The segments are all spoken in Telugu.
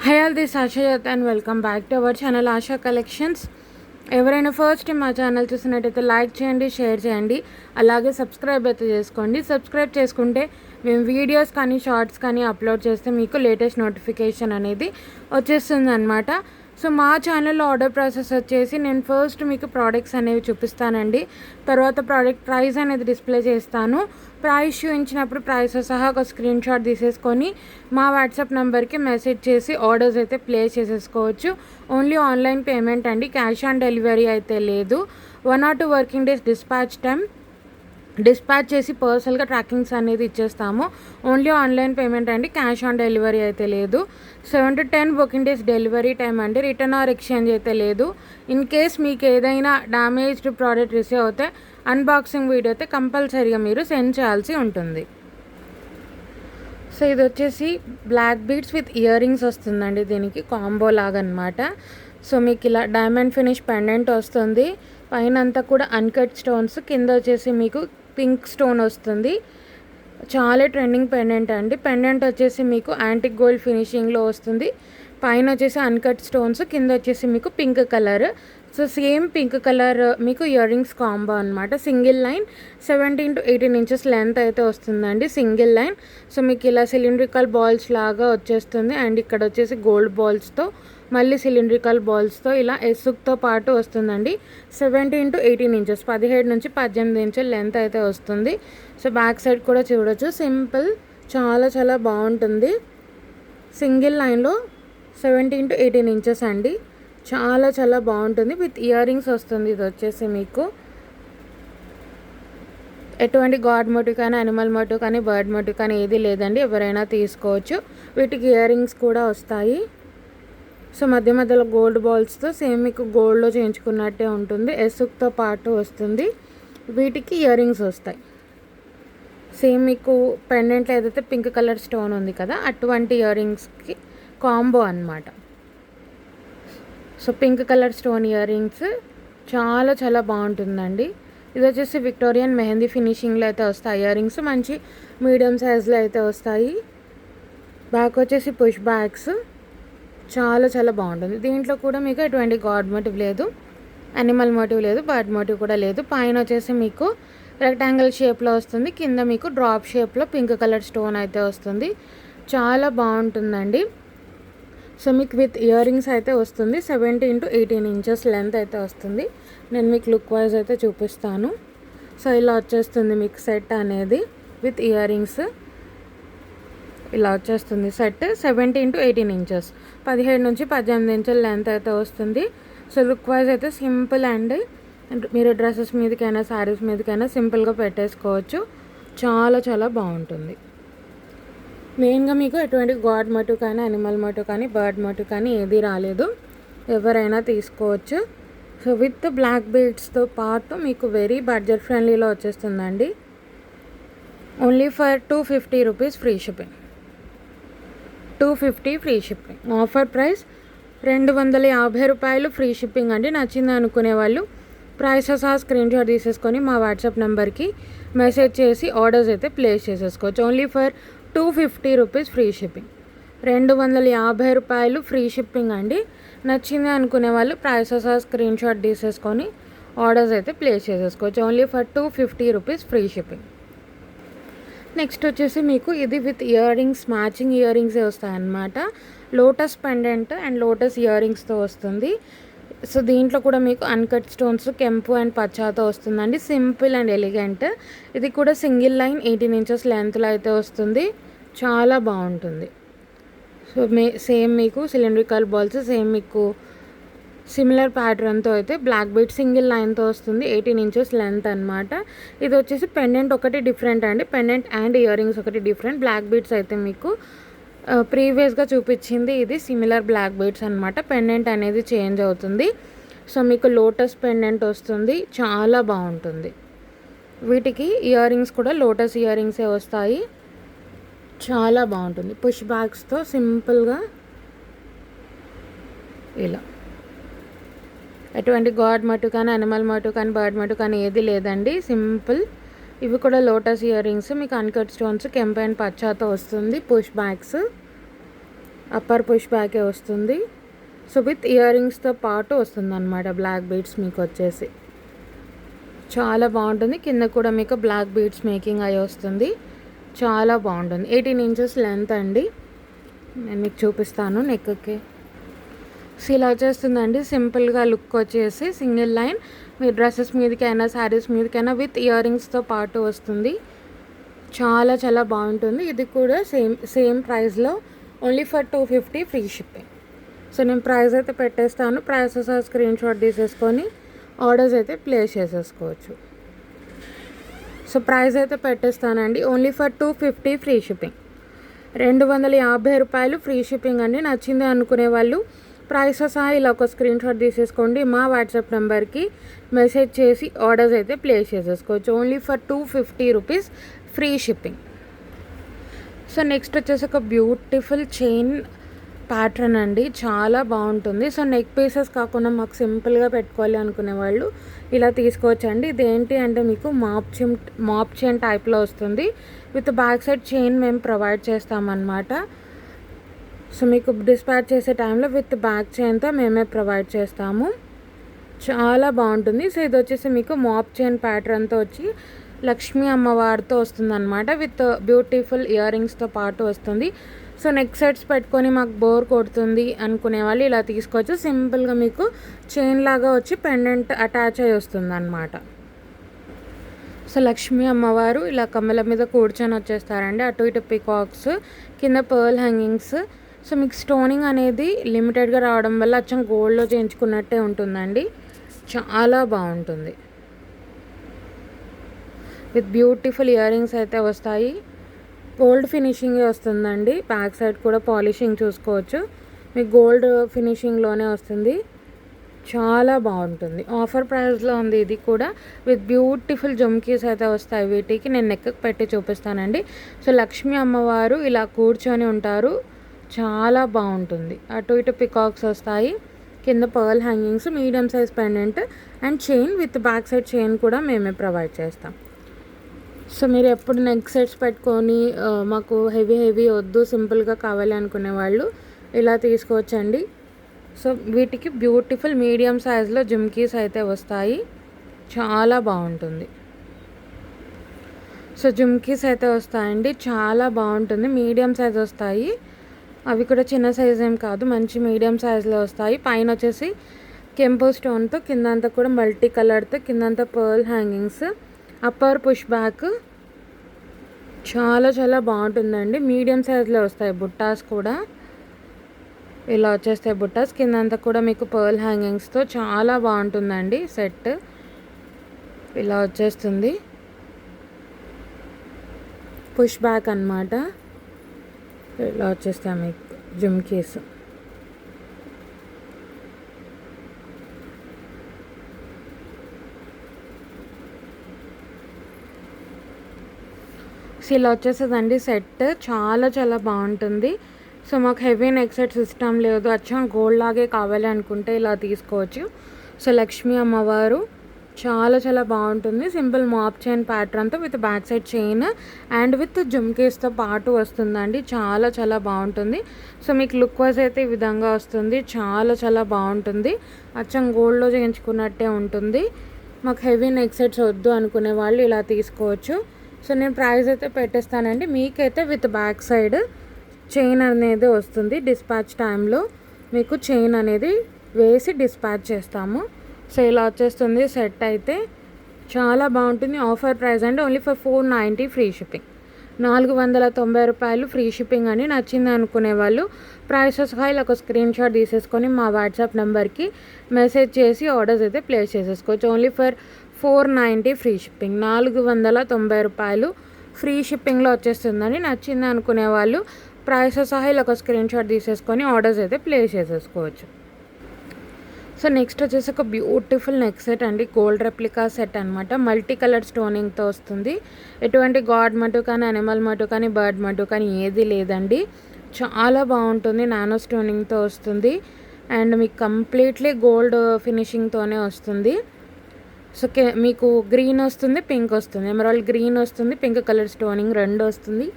Hi all, this is Asha and welcome back to our channel Asha Collections. ఎవరైనా ఫస్ట్ టైం మా ఛానల్ చూసినట్టయితే లైక్ చేయండి, షేర్ చేయండి, అలాగే సబ్స్క్రైబ్ అయితే చేసుకోండి. సబ్స్క్రైబ్ చేసుకుంటే మేము వీడియోస్ కానీ షార్ట్స్ కానీ అప్లోడ్ చేస్తే మీకు లేటెస్ట్ నోటిఫికేషన్ అనేది వచ్చేస్తుంది అనమాట. సో మా ఛానల్లో ఆర్డర్ ప్రాసెస్ వచ్చేసి నేను ఫస్ట్ మీకు ప్రోడక్ట్స్ అనేవి చూపిస్తానండి. తర్వాత ప్రోడక్ట్ ప్రైస్ అనేది డిస్ప్లే చేస్తాను. ప్రైస్ చూపించినప్పుడు ప్రైస్ సహా ఒక స్క్రీన్ షాట్ తీసేసుకొని మా వాట్సాప్ నెంబర్కి మెసేజ్ చేసి ఆర్డర్స్ అయితే ప్లేస్ చేసేసుకోవచ్చు. ఓన్లీ ఆన్లైన్ పేమెంట్ అండి, క్యాష్ ఆన్ డెలివరీ అయితే లేదు. 1 or 2 వర్కింగ్ డేస్ డిస్పాచ్ చేసి పర్సనల్గా ట్రాకింగ్స్ అనేది ఇచ్చేస్తాము. ఓన్లీ ఆన్లైన్ పేమెంట్ అండి, క్యాష్ ఆన్ డెలివరీ అయితే లేదు. 7 to 10 working days delivery time అండి, రిటర్న్ ఆర్ ఎక్స్చేంజ్ అయితే లేదు. ఇన్ కేస్ మీకు ఏదైనా డ్యామేజ్డ్ ప్రోడక్ట్ రిసీవ్ అవుతే అన్బాక్సింగ్ వీడియో అయితే కంపల్సరీగా మీరు సెండ్ చేయాల్సి ఉంటుంది. సో ఇది వచ్చేసి black beads with earrings వస్తుందండి, దీనికి కాంబో లాగా అనమాట. సో మీకు ఇలా డైమండ్ ఫినిష్ పెండెంట్ వస్తుంది, పైన అంతా కూడా అన్కట్ స్టోన్స్, కింద వచ్చేసి మీకు పింక్ స్టోన్ వస్తుంది. చాలా ట్రెండింగ్ పెండెంట్ అండి. పెండెంట్ వచ్చేసి మీకు యాంటిక్ గోల్డ్ ఫినిషింగ్లో వస్తుంది, పైన వచ్చేసి అన్కట్ స్టోన్స్, కింద వచ్చేసి మీకు pink colour. So same pink colour మీకు ఇయర్ రింగ్స్ కాంబో అనమాట. Single line 17 to 18 inches length అయితే వస్తుందండి, సింగిల్ లైన్. సో మీకు ఇలా సిలిండ్రికల్ బాల్స్ లాగా వచ్చేస్తుంది, అండ్ ఇక్కడ వచ్చేసి గోల్డ్ బాల్స్తో మళ్ళీ సిలిండ్రికల్ బాల్స్తో ఇలా ఎస్సుక్తో పాటు వస్తుందండి. 17 to 18 ఇంచెస్, 17 నుంచి 18 ఇంచుల లెంత్ అయితే వస్తుంది. సో బ్యాక్ సైడ్ కూడా చూడొచ్చు, సింపుల్, చాలా చాలా బాగుంటుంది. సింగిల్ లైన్లో 17 to 18 ఇంచెస్ అండి, చాలా చాలా బాగుంటుంది. విత్ ఇయర్ రింగ్స్ వస్తుంది. ఇది వచ్చేసి మీకు ఎటువంటి గాడ్ మోటివ్ కానీ, అనిమల్ మోటివ్ కానీ, బర్డ్ మోటివ్ కానీ ఏది లేదండి, ఎవరైనా తీసుకోవచ్చు. వీటికి ఇయర్ రింగ్స్ కూడా వస్తాయి. సో మధ్య మధ్యలో గోల్డ్ బాల్స్తో సేమ్ మీకు గోల్డ్లో చేయించుకున్నట్టే ఉంటుంది, ఎసుక్తో పాటు వస్తుంది. వీటికి ఇయర్ రింగ్స్ వస్తాయి. సేమ్ మీకు పెండెంట్లో ఏదైతే పింక్ కలర్ స్టోన్ ఉంది కదా, అటువంటి ఇయర్ రింగ్స్కి కాంబో అనమాట. So pink colour stone ear rings చాలా చాలా బాగుంటుందండి. ఇది వచ్చేసి విక్టోరియన్ మెహందీ ఫినిషింగ్లో అయితే వస్తాయి ఇయర్ రింగ్స్, మంచి మీడియం సైజ్లో అయితే వస్తాయి. బ్యాక్ వచ్చేసి పుష్ బ్యాగ్స్, చాలా చాలా బాగుంటుంది. దీంట్లో కూడా మీకు ఎటువంటి గాడ్ మోటివ్ లేదు, అనిమల్ మోటివ్ లేదు, బర్డ్ మోటివ్ కూడా లేదు. పైన వచ్చేసి మీకు రెక్టాంగిల్ షేప్లో వస్తుంది, కింద మీకు డ్రాప్ షేప్లో పింక్ కలర్ స్టోన్ అయితే వస్తుంది. చాలా బాగుంటుందండి. సో మీకు విత్ ఇయర్ రింగ్స్ అయితే వస్తుంది. 17 to 18 ఇంచెస్ లెంత్ అయితే వస్తుంది. నేను మీకు లుక్ వైజ్ అయితే చూపిస్తాను. సో ఇలా వచ్చేస్తుంది మీకు సెట్ అనేది విత్ ఇయర్ రింగ్స్. ఇలా వచ్చేస్తుంది సెట్. 17 to 18 ఇంచెస్, 17 నుంచి 18 ఇంచుల లెంత్ అయితే వస్తుంది. సో లుక్ వైజ్ అయితే సింపుల్ అండి, మీరు డ్రెస్సెస్ మీదకైనా శారీస్ మీదకైనా సింపుల్గా పెట్టేసుకోవచ్చు. చాలా చాలా బాగుంటుంది. మెయిన్గా మీకు ఎటువంటి గాడ్ మోటివ్ కానీ, అనిమల్ మోటివ్ కానీ, బర్డ్ మోటివ్ కానీ ఏది రాలేదు, ఎవరైనా తీసుకోవచ్చు. సో విత్ బ్లాక్ బీడ్స్తో పాటు మీకు వెరీ బడ్జెట్ ఫ్రెండ్లీలో వచ్చేస్తుందండి. Only for 250 rupees free shipping. 250 free shipping. Offer price 250 రూపాయలు ఫ్రీ షిప్పింగ్ అండి. నచ్చింది అనుకునే వాళ్ళు ప్రైస్ సహా స్క్రీన్ షాట్ తీసేసుకొని మా వాట్సాప్ నెంబర్కి మెసేజ్ చేసి ఆర్డర్స్ అయితే ప్లేస్ చేసేసుకోవచ్చు. Only for 250 rupees free shipping. 250 రూపాయలు ఫ్రీ షిప్పింగ్ అండి. నచ్చింది అనుకునే వాళ్ళు ప్రైస్ సహా స్క్రీన్ షాట్ తీసేసుకొని ఆర్డర్స్ అయితే ప్లేస్ చేసేసుకోవచ్చు. Only for 250 rupees free shipping. Next వచ్చేసి మీకు ఇది with earrings, matching ear రింగ్సే వస్తాయన్నమాట. Lotus pendant and lotus ear రింగ్స్తో వస్తుంది. సో దీంట్లో కూడా మీకు అన్కట్ స్టోన్స్, కెంపు అండ్ పచ్చాతో వస్తుందండి. Simple and elegant. ఇది కూడా సింగిల్ లైన్ 18 ఇంచెస్ లెంత్లో అయితే వస్తుంది. చాలా బాగుంటుంది. సో సేమ్ మీకు సిలిండ్రికల్ బాల్స్, సేమ్ మీకు సిమిలర్ ప్యాటర్న్తో అయితే బ్లాక్ బీడ్ సింగిల్ లైన్తో వస్తుంది. 18 ఇంచెస్ లెంత్ అనమాట. ఇది వచ్చేసి పెండెంట్ ఒకటి డిఫరెంట్ అండి, పెండెంట్ అండ్ ఇయర్ రింగ్స్ ఒకటి డిఫరెంట్. బ్లాక్ బీడ్స్ అయితే మీకు ప్రీవియస్గా చూపించింది ఇది సిమిలర్ బ్లాక్ బీడ్స్ అనమాట. పెండెంట్ అనేది చేంజ్ అవుతుంది. సో మీకు లోటస్ పెండెంట్ వస్తుంది, చాలా బాగుంటుంది. వీటికి ఇయర్ రింగ్స్ కూడా లోటస్ ఇయర్ రింగ్సే వస్తాయి. చాలా బాగుంటుంది. పుష్ బ్యాగ్స్తో సింపుల్గా ఇలా, ఎటువంటి గాడ్ మోటివ్ కానీ, అనిమల్ మోటివ్ కానీ, బర్డ్ మోటివ్ కానీ ఏది లేదండి, సింపుల్. ఇవి కూడా లోటస్ ఇయర్ రింగ్స్, మీకు అన్కట్ స్టోన్స్, కెంపు అండ్ పచ్చాతో వస్తుంది. పుష్ బ్యాగ్స్ అప్పర్ పుష్ బ్యాకే వస్తుంది. సో విత్ ఇయర్ రింగ్స్తో పాటు వస్తుంది అనమాట బ్లాక్ బీడ్స్ మీకు వచ్చేసి. చాలా బాగుంటుంది. కింద కూడా మీకు బ్లాక్ బీడ్స్ మేకింగ్ అయ్యి వస్తుంది. చాలా బాగుంటుంది. 18 ఇంచెస్ లెంత్ అండి. నేను మీకు చూపిస్తాను నెక్కి. సో ఇలా వచ్చేస్తుందండి సింపుల్గా లుక్ వచ్చేసి. సింగిల్ లైన్ మీ డ్రెస్సెస్ మీదకైనా శారీస్ మీదకైనా విత్ ఇయర్ రింగ్స్తో పాటు వస్తుంది. చాలా చాలా బాగుంటుంది. ఇది కూడా సేమ్ ప్రైస్లో only for 250 free shipping. So నేను ప్రైస్ అయితే పెట్టేస్తాను. ప్రైసెస్ స్క్రీన్ షాట్ తీసేసుకొని ఆర్డర్స్ అయితే ప్లేస్ చేసేసుకోవచ్చు. సో ప్రైస్ అయితే పెట్టేస్తానండి. Only for 250 free shipping. 250 రూపాయలు ఫ్రీ షిప్పింగ్ అండి. నచ్చింది అనుకునే వాళ్ళు ప్రైసెస్ ఇలా ఒక స్క్రీన్ షాట్ తీసేసుకోండి. మా వాట్సాప్ నెంబర్కి మెసేజ్ చేసి ఆర్డర్స్ అయితే ప్లేస్ చేసేసుకోవచ్చు. Only for 250 rupees free shipping. So next వచ్చేసి ఒక బ్యూటిఫుల్ చైన్ ప్యాటర్న్ అండి. చాలా బాగుంటుంది. సో నెక్ పీసెస్ కాకుండా మాకు సింపుల్గా పెట్టుకోవాలి అనుకునే వాళ్ళు ఇలా తీసుకోవచ్చండి. ఇదేంటి అంటే మీకు మాప్ చైన్ టైప్లో వస్తుంది. విత్ బ్యాక్ సైడ్ చైన్ మేము ప్రొవైడ్ చేస్తామన్నమాట. సో మీకు డిస్పాచ్ చేసే టైంలో విత్ బ్యాక్ చైన్తో మేమే ప్రొవైడ్ చేస్తాము. చాలా బాగుంటుంది. సో ఇది వచ్చేసి మీకు మాప్ చైన్ ప్యాటర్న్తో వచ్చి లక్ష్మీ అమ్మవారితో వస్తుంది అనమాట. విత్ బ్యూటిఫుల్ ఇయర్ రింగ్స్తో పాటు వస్తుంది. సో నెక్ సెట్స్ పెట్టుకొని మాకు బోర్ కొడుతుంది అనుకునే వాళ్ళు ఇలా తీసుకోవచ్చు. సింపుల్గా మీకు చైన్ లాగా వచ్చి పెండెంట్ అటాచ్ అయ్యి వస్తుంది అనమాట. సో లక్ష్మీ అమ్మవారు ఇలా కమ్మల మీద కూర్చొని వచ్చేస్తారండి. అటు ఇటు పికాక్స్, కింద పర్ల్ హ్యాంగింగ్స్. సో మీకు స్టోనింగ్ అనేది లిమిటెడ్గా రావడం వల్ల అచ్చం గోల్డ్లో చేయించుకున్నట్టే ఉంటుందండి. చాలా బాగుంటుంది. విత్ బ్యూటిఫుల్ ఇయర్ రింగ్స్ అయితే వస్తాయి. గోల్డ్ ఫినిషింగ్ వస్తుందండి. బ్యాక్ సైడ్ కూడా పాలిషింగ్ చూసుకోవచ్చు. మీకు గోల్డ్ ఫినిషింగ్లోనే వస్తుంది. చాలా బాగుంటుంది. ఆఫర్ ప్రైస్లో ఉంది ఇది కూడా. విత్ బ్యూటిఫుల్ జుమ్కీస్ అయితే వస్తాయి. వీటికి నేను నెక్కి పెట్టి చూపిస్తానండి. సో లక్ష్మీ అమ్మవారు ఇలా కూర్చొని ఉంటారు. చాలా బాగుంటుంది. అటు ఇటు పికాక్స్ వస్తాయి. కింద pearl hangings, medium size pendant and chain with back side chain కూడా మేమే ప్రొవైడ్ చేస్తాం. సో మీరు ఎప్పుడు నెక్ సెట్స్ పెట్టుకొని మాకు హెవీ వద్దు సింపుల్గా కావాలి అనుకునే వాళ్ళు ఇలా తీసుకోవచ్చండి. సో వీటికి బ్యూటిఫుల్ మీడియం సైజ్లో జుమ్కీస్ అయితే వస్తాయి. చాలా బాగుంటుంది. సో జుమ్కీస్ అయితే వస్తాయండి. చాలా బాగుంటుంది. మీడియం సైజ్ వస్తాయి. అవి కూడా చిన్న సైజ్ ఏం కాదు, మంచి మీడియం సైజులో వస్తాయి. పైన వచ్చేసి కెంపో స్టోన్తో, కిందంతా కూడా మల్టీ కలర్తో, కిందంతా pearl hangings, upper push back. చాలా చాలా బాగుంటుందండి. మీడియం సైజులో వస్తాయి. బుట్టాస్ కూడా ఇలా వచ్చేస్తాయి. బుట్టాస్ కిందంతా కూడా మీకు పర్ల్ హ్యాంగింగ్స్తో చాలా బాగుంటుందండి. సెట్ ఇలా వచ్చేస్తుంది. పుష్ బ్యాక్ అన్నమాట. ఇలా వచ్చేస్తాయి మీకు జుమ్కీస్. సో ఇలా వచ్చేస్తుందండి సెట్. చాలా చాలా బాగుంటుంది. సో మాకు హెవీ నెక్ సెట్ సిస్టమ్ లేదు, అచ్చం గోల్డ్ లాగే కావాలి అనుకుంటే ఇలా తీసుకోవచ్చు. సో లక్ష్మీ అమ్మవారు చాలా చాలా బాగుంటుంది. సింపుల్ మాప్ చైన్ ప్యాటర్న్తో with back side chain and with జుమ్కేస్తో పాటు వస్తుందండి. చాలా చాలా బాగుంటుంది. సో మీకు లుక్ వైజ్ అయితే ఈ విధంగా వస్తుంది. చాలా చాలా బాగుంటుంది. అచ్చం గోల్డ్లో చేయించుకున్నట్టే ఉంటుంది. మాకు హెవీ నెక్ సెట్స్ వద్దు అనుకునే వాళ్ళు ఇలా తీసుకోవచ్చు. సో నేను ప్రైస్ అయితే పెట్టేస్తానండి. మీకైతే విత్ బ్యాక్ సైడ్ చైన్ అనేది వస్తుంది. డిస్పాచ్ టైంలో మీకు చైన్ అనేది వేసి డిస్పాచ్ చేస్తాము. సో ఇలా వచ్చేస్తుంది సెట్ అయితే. చాలా బాగుంటుంది. ఆఫర్ ప్రైస్ అంటే ఓన్లీ ఫర్ 490 ఫ్రీ షిప్పింగ్. 490 రూపాయలు ఫ్రీ షిప్పింగ్ అని. నచ్చింది అనుకునే వాళ్ళు ప్రైసెస్ ఇలా ఒక స్క్రీన్ షాట్ తీసేసుకొని మా వాట్సాప్ నెంబర్కి మెసేజ్ చేసి ఆర్డర్స్ అయితే ప్లేస్ చేసేసుకోవచ్చు. Only for 490 free shipping. 490 రూపాయలు ఫ్రీ షిప్పింగ్లో వచ్చేస్తుందని. నచ్చింది అనుకునే వాళ్ళు ప్రైసెస్ ఇలా ఒక స్క్రీన్ షాట్ తీసేసుకొని ఆర్డర్స్ అయితే ప్లేస్ చేసేసుకోవచ్చు. సో నెక్స్ట్ వచ్చేసి ఒక బ్యూటిఫుల్ నెక్ సెట్ అండి. గోల్డ్ రెప్లికా సెట్ అనమాట. మల్టీ కలర్ స్టోనింగ్తో వస్తుంది. ఎటువంటి గాడ్ మటు కానీ, అనిమల్ మటు కానీ, బర్డ్ మటు కానీ ఏది లేదండి. చాలా బాగుంటుంది. నానో స్టోనింగ్తో వస్తుంది అండ్ మీకు కంప్లీట్లీ గోల్డ్ ఫినిషింగ్తోనే వస్తుంది. సో మీకు గ్రీన్ వస్తుంది, పింక్ వస్తుంది. ఎమరాల్డ్ గ్రీన్ వస్తుంది, పింక్ కలర్ స్టోనింగ్ రెండు వస్తుంది.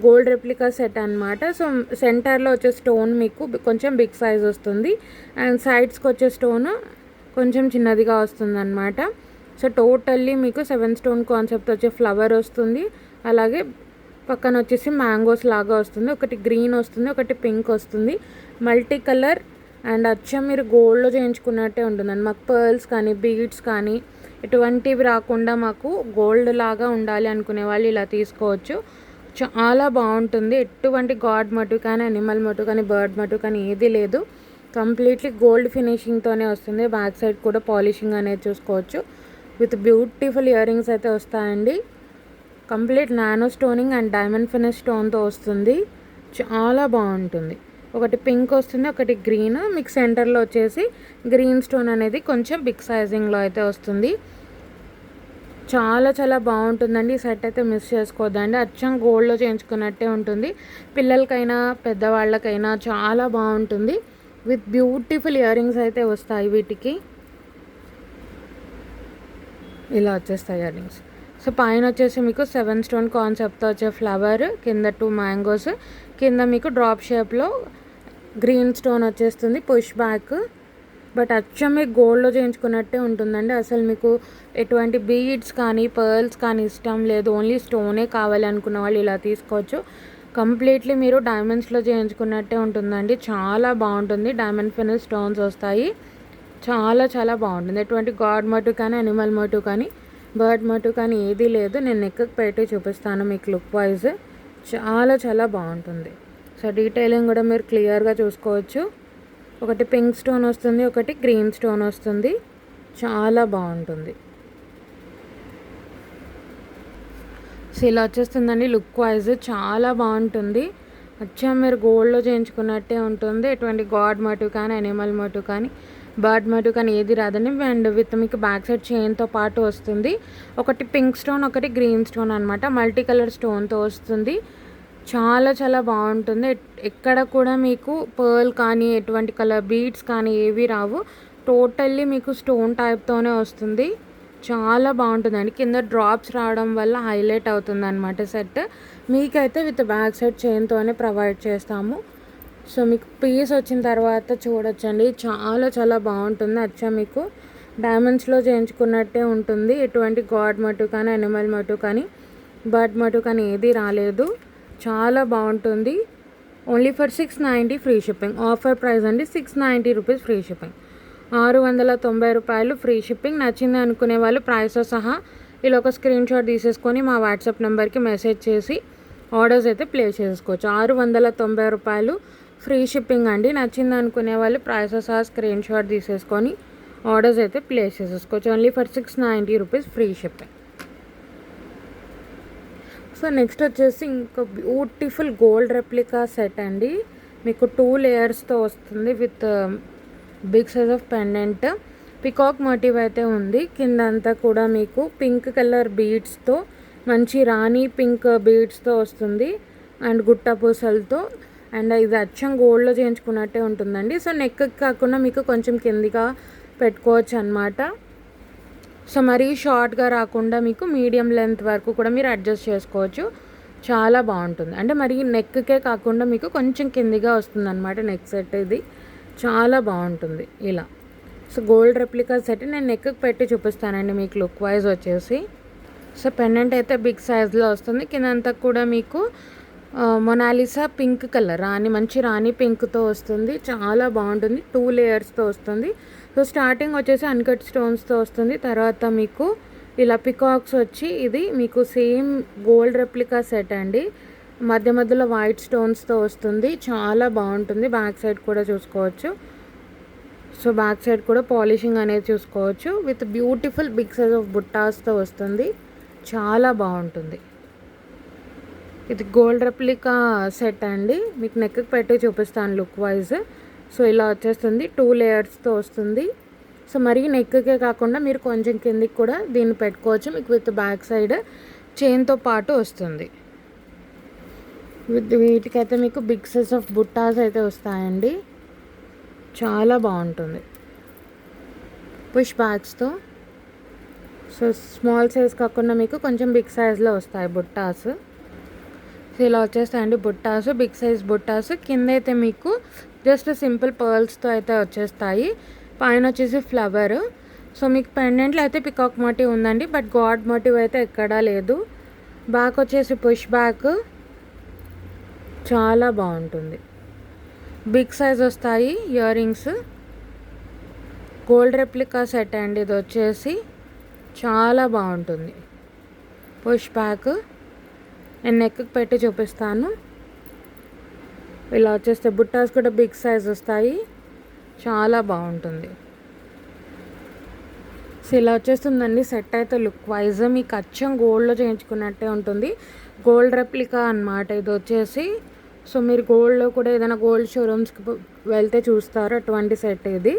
గోల్డ్ రెప్లికా సెట్ అనమాట. సో సెంటర్లో వచ్చే స్టోన్ మీకు కొంచెం బిగ్ సైజ్ వస్తుంది అండ్ సైడ్స్కి వచ్చే స్టోన్ కొంచెం చిన్నదిగా వస్తుంది అనమాట. సో టోటల్లీ మీకు 7 స్టోన్ కాన్సెప్ట్ వచ్చే ఫ్లవర్ వస్తుంది. అలాగే పక్కన వచ్చేసి మ్యాంగోస్ లాగా వస్తుంది. ఒకటి గ్రీన్ వస్తుంది, ఒకటి పింక్ వస్తుంది, మల్టీ కలర్ అండ్ అచ్చం మీరు గోల్డ్లో చేయించుకున్నట్టే ఉంటుందండి. మాకు పర్ల్స్ కానీ బీడ్స్ కానీ ఎటువంటివి రాకుండా మాకు గోల్డ్ లాగా ఉండాలి అనుకునే వాళ్ళు ఇలా తీసుకోవచ్చు. చాలా బాగుంటుంది. ఎటువంటి గాడ్ మోటివ్ కానీ అనిమల్ మోటివ్ కానీ బర్డ్ మోటివ్ కానీ ఏది లేదు. కంప్లీట్లీ గోల్డ్ ఫినిషింగ్తోనే వస్తుంది. బ్యాక్ సైడ్ కూడా పాలిషింగ్ అనేది చూసుకోవచ్చు. విత్ బ్యూటిఫుల్ ఇయర్ రింగ్స్ అయితే వస్తాయండి. Complete nano stoning and diamond finish స్టోన్తో వస్తుంది. చాలా బాగుంటుంది. ఒకటి పింక్ వస్తుంది, ఒకటి గ్రీన్. మీకు సెంటర్లో వచ్చేసి గ్రీన్ స్టోన్ అనేది కొంచెం బిగ్ సైజింగ్లో అయితే వస్తుంది. చాలా చాలా బాగుంటుందండి. ఈ సెట్ అయితే మిస్ చేసుకోవద్దండి. అచ్చం గోల్డ్లో చేయించుకున్నట్టే ఉంటుంది. పిల్లలకైనా పెద్దవాళ్ళకైనా చాలా బాగుంటుంది. విత్ బ్యూటిఫుల్ ఇయర్ రింగ్స్ అయితే వస్తాయి వీటికి. ఇలా వచ్చేస్తాయి ఇయర్ రింగ్స్. సో పైన వచ్చేసి మీకు 7 స్టోన్ కాన్సెప్ట్తో వచ్చే ఫ్లవర్, కింద 2 మ్యాంగోస్, కింద మీకు డ్రాప్ షేప్లో గ్రీన్ స్టోన్ వచ్చేస్తుంది పుష్ బ్యాక్. బట్ అచ్చం మీకు గోల్డ్లో చేయించుకున్నట్టే ఉంటుందండి. అసలు మీకు ఎటువంటి బీడ్స్ కానీ పర్ల్స్ కానీ ఇష్టం లేదు, ఓన్లీ స్టోనే కావాలి అనుకున్న వాళ్ళు ఇలా తీసుకోవచ్చు. కంప్లీట్లీ మీరు డైమండ్స్లో చేయించుకున్నట్టే ఉంటుందండి. చాలా బాగుంటుంది. డైమండ్ ఫినిష్ స్టోన్స్ వస్తాయి. చాలా చాలా బాగుంటుంది. ఎటువంటి గాడ్ మోటివ్ కానీ అనిమల్ మోటివ్ కానీ బర్డ్ మోటివ్ కానీ ఏదీ లేదు. నేను నెక్కి పెట్టి చూపిస్తాను మీకు లుక్ వైజ్. చాలా చాలా బాగుంటుంది. సో డీటెయిలింగ్ కూడా మీరు క్లియర్గా చూసుకోవచ్చు. ఒకటి పింక్ స్టోన్ వస్తుంది, ఒకటి గ్రీన్ స్టోన్ వస్తుంది. చాలా బాగుంటుంది. సో ఇలా వచ్చేస్తుందండి లుక్ వైజ్. చాలా బాగుంటుంది. అచ్చా మీరు గోల్డ్లో చేయించుకున్నట్టే ఉంటుంది. ఎటువంటి గాడ్ మోటివ్ కానీ అనిమల్ మోటివ్ కానీ బర్డ్ మోటివ్ కానీ ఏది రాదండి. అండ్ విత్ మీకు బ్యాక్ సైడ్ చైన్తో పాటు వస్తుంది. ఒకటి పింక్ స్టోన్, ఒకటి గ్రీన్ స్టోన్ అనమాట. మల్టీ కలర్ స్టోన్తో వస్తుంది. చాలా చాలా బాగుంటుంది. ఎక్కడ కూడా మీకు పర్ల్ కానీ ఎటువంటి కలర్ బీడ్స్ కానీ ఏవి రావు. టోటల్లీ మీకు స్టోన్ టైప్తోనే వస్తుంది. చాలా బాగుంటుందండి. కింద డ్రాప్స్ రావడం వల్ల హైలైట్ అవుతుంది అనమాట సెట్. మీకైతే విత్ బ్యాక్ సైడ్ చైన్తోనే ప్రొవైడ్ చేస్తాము. సో మీకు పీస్ వచ్చిన తర్వాత చూడొచ్చండి. చాలా చాలా బాగుంటుంది. అచ్చా మీకు డైమండ్స్లో చేయించుకున్నట్టే ఉంటుంది. ఎటువంటి గాడ్ మోటివ్ కానీ అనిమల్ మోటివ్ కానీ బర్డ్ మోటివ్ కానీ ఏది రాలేదు. చాలా బాగుంటుంది. Only for 690 free shipping. Offer price అండి 690 రూపీస్ ఫ్రీ షిప్పింగ్. 690 రూపాయలు ఫ్రీ షిప్పింగ్. నచ్చింది అనుకునే వాళ్ళు ప్రైస్తో సహా ఇలా ఒక స్క్రీన్ షాట్ తీసేసుకొని మా వాట్సాప్ నెంబర్కి మెసేజ్ చేసి ఆర్డర్స్ అయితే ప్లేస్ చేసుకోవచ్చు. 690 రూపాయలు ఫ్రీ షిప్పింగ్ అండి. నచ్చింది అనుకునే వాళ్ళు ప్రైస్తో సహా స్క్రీన్ షాట్ తీసేసుకొని ఆర్డర్స్ అయితే ప్లేస్ చేసేసుకోవచ్చు. Only for 690 rupees free shipping. So next వచ్చేసి ఇంకో బ్యూటిఫుల్ గోల్డ్ రెప్లికా సెట్ అండి. మీకు 2 లేయర్స్తో వస్తుంది with big size of pendant. Peacock motif అయితే ఉంది. కింద అంతా కూడా మీకు పింక్ కలర్ బీడ్స్తో మంచి రాణి పింక్ బీడ్స్తో వస్తుంది అండ్ గుట్ట పూసలతో. అండ్ ఇది అచ్చం గోల్డ్లో చేయించుకున్నట్టే ఉంటుందండి. సో నెక్ కాకుండా మీకు కొంచెం కిందిగా పెట్టుకోవచ్చు అనమాట. సో మరీ షార్ట్గా రాకుండా మీకు మీడియం లెంత్ వరకు కూడా మీరు అడ్జస్ట్ చేసుకోవచ్చు. చాలా బాగుంటుంది. అంటే మరి నెక్కే కాకుండా మీకు కొంచెం కిందిగా వస్తుంది అనమాట నెక్ సెట్. ఇది చాలా బాగుంటుంది ఇలా. సో గోల్డ్ రెప్లికా సెట్ నేను నెక్కి పెట్టి చూపిస్తానండి మీకు లుక్ వైజ్ వచ్చేసి. సో పెండెంట్ అయితే బిగ్ సైజ్లో వస్తుంది. కిందంతా కూడా మీకు మొనాలిసా పింక్ కలర్ మంచి రాణి పింక్తో వస్తుంది. చాలా బాగుంటుంది. 2 లేయర్స్తో వస్తుంది. సో స్టార్టింగ్ వచ్చేసి అన్కట్ స్టోన్స్తో వస్తుంది. తర్వాత మీకు ఇలా పికాక్స్ వచ్చి ఇది మీకు సేమ్ గోల్డ్ రెప్లికా సెట్ అండి. మధ్య మధ్యలో వైట్ స్టోన్స్తో వస్తుంది. చాలా బాగుంటుంది. బ్యాక్ సైడ్ కూడా చూసుకోవచ్చు. సో బ్యాక్ సైడ్ కూడా పాలిషింగ్ అనేది చూసుకోవచ్చు. With beautiful big size of బుట్టాస్తో వస్తుంది. చాలా బాగుంటుంది. ఇది గోల్డ్ రెప్లికా సెట్ అండి. మీకు నెక్కి పెట్టి చూపిస్తాను లుక్ వైజ్. సో ఇలా వచ్చేస్తుంది. 2 లేయర్స్తో వస్తుంది. సో మరీ నెక్కే కాకుండా మీరు కొంచెం కిందికి కూడా దీన్ని పెట్టుకోవచ్చు. మీకు విత్ బ్యాక్ సైడ్ చైన్తో పాటు వస్తుంది. వీటికైతే మీకు బిగ్ సైజ్ ఆఫ్ బుట్టాస్ అయితే వస్తాయండి. చాలా బాగుంటుంది పుష్ బ్యాగ్స్తో. సో స్మాల్ సైజ్ కాకుండా మీకు కొంచెం బిగ్ సైజ్లో వస్తాయి బుట్టాస్. సో ఇలా వచ్చేస్తాయండి బుట్టాసు, బిగ్ సైజ్ బుట్టాసు. కింద అయితే మీకు జస్ట్ సింపుల్ పర్ల్స్తో అయితే వచ్చేస్తాయి. పైన వచ్చేసి ఫ్లవర్. సో మీకు పెండెంట్లో అయితే పికాక్ మోటివ్ ఉందండి, బట్ గాడ్ మోటివ్ అయితే ఎక్కడా లేదు. బ్యాక్ వచ్చేసి పుష్ బ్యాక్, చాలా బాగుంటుంది. బిగ్ సైజ్ వస్తాయి ear rings. Gold replica set అండి ఇది వచ్చేసి, చాలా బాగుంటుంది. పుష్ బ్యాక్ నేను నెక్కి పెట్టి చూపిస్తాను. ఇలా వచ్చేస్తే బుట్టాస్ కూడా బిగ్ సైజ్ వస్తాయి, చాలా బాగుంటుంది. సో ఇలా వచ్చేస్తుందండి సెట్ అయితే. లుక్ వైజ్ మీకు అచ్చం గోల్డ్లో చేయించుకున్నట్టే ఉంటుంది. గోల్డ్ రెప్లికా అన్నమాట ఇది వచ్చేసి. సో మీరు గోల్డ్లో కూడా ఏదైనా గోల్డ్ షోరూమ్స్కి వెళ్తే చూస్తారు అటువంటి సెట్ ఇది.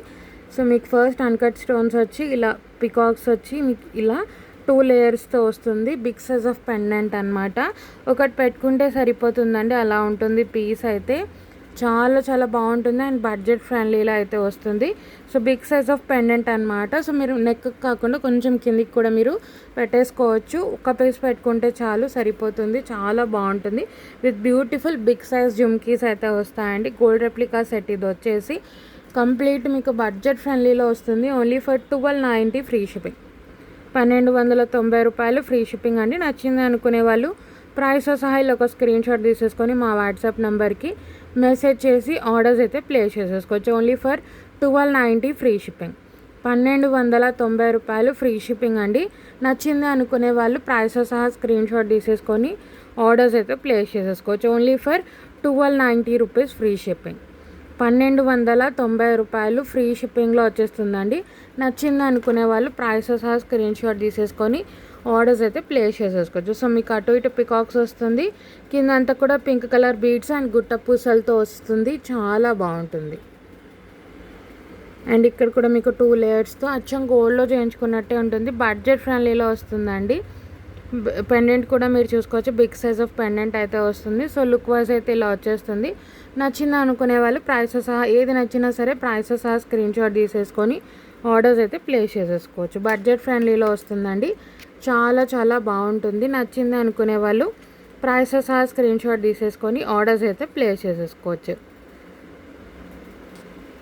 సో మీకు ఫస్ట్ అన్కట్ స్టోన్స్ వచ్చి ఇలా పికాక్స్ వచ్చి మీకు ఇలా 2 లేయర్స్తో వస్తుంది. బిగ్ సైజ్ ఆఫ్ పెండెంట్ అనమాట. ఒకటి పెట్టుకుంటే సరిపోతుందండి, అలా ఉంటుంది పీస్ అయితే. చాలా చాలా బాగుంటుంది అండ్ బడ్జెట్ ఫ్రెండ్లీలో అయితే వస్తుంది. So big size of pendant అనమాట. సో మీరు నెక్ కాకుండా కొంచెం కిందికి కూడా మీరు పెట్టేసుకోవచ్చు. ఒక పీస్ పెట్టుకుంటే చాలు, సరిపోతుంది. చాలా బాగుంటుంది. With beautiful big size jhumkis అయితే వస్తాయండి. గోల్డ్ రెప్లికా సెట్ ఇది వచ్చేసి కంప్లీట్ మీకు బడ్జెట్ ఫ్రెండ్లీలో వస్తుంది. Only for 1290 free shipping. 1290 రూపాయలు ఫ్రీ షిప్పింగ్ అండి. నచ్చింది అనుకునే వాళ్ళు ప్రైస్తో సహా ఇలా ఒక స్క్రీన్ షాట్ తీసేసుకొని మా వాట్సాప్ నెంబర్కి మెసేజ్ చేసి ఆర్డర్స్ అయితే ప్లేస్ చేసేసుకోవచ్చు. Only for 1290 free shipping. 1290 రూపాయలు ఫ్రీ షిప్పింగ్ అండి. నచ్చింది అనుకునే వాళ్ళు ప్రైస్తో సహా స్క్రీన్ షాట్ తీసేసుకొని ఆర్డర్స్ అయితే ప్లేస్ చేసేసుకోవచ్చు. Only for 1290 rupees free shipping. 1290 రూపాయలు ఫ్రీ షిప్పింగ్లో వచ్చేస్తుందండి. నచ్చింది అనుకునే వాళ్ళు ప్రైస్ సహా స్క్రీన్ షాట్ తీసేసుకొని ఆర్డర్స్ అయితే ప్లేస్ చేసేసుకోవచ్చు. సో మీకు అటు ఇటు పికాక్స్ వస్తుంది, కింద అంతా కూడా పింక్ కలర్ బీడ్స్ అండ్ గుట్ట పూసలతో వస్తుంది. చాలా బాగుంటుంది. అండ్ ఇక్కడ కూడా మీకు 2 లేయర్స్తో అచ్చం గోల్డ్లో చేయించుకున్నట్టే ఉంటుంది. బడ్జెట్ ఫ్రెండ్లీలో వస్తుందండి. పెండెంట్ కూడా మీరు చూసుకోవచ్చు, బిగ్ సైజ్ ఆఫ్ పెండెంట్ అయితే వస్తుంది. సో లుక్ వైజ్ అయితే ఇలా వచ్చేస్తుంది. నచ్చిందా అనుకునే వాళ్ళు ప్రైస్ సహా ఏది నచ్చినా సరే ప్రైస్ సహా స్క్రీన్ షాట్ తీసేసుకొని ఆర్డర్స్ అయితే ప్లేస్ చేసేసుకోవచ్చు. బడ్జెట్ ఫ్రెండ్లీలో వస్తుందండి. చాలా చాలా బాగుంటుంది. నచ్చింది అనుకునే వాళ్ళు ప్రైస్ సహా స్క్రీన్ షాట్ తీసేసుకొని ఆర్డర్స్ అయితే ప్లేస్ చేసేసుకోవచ్చు.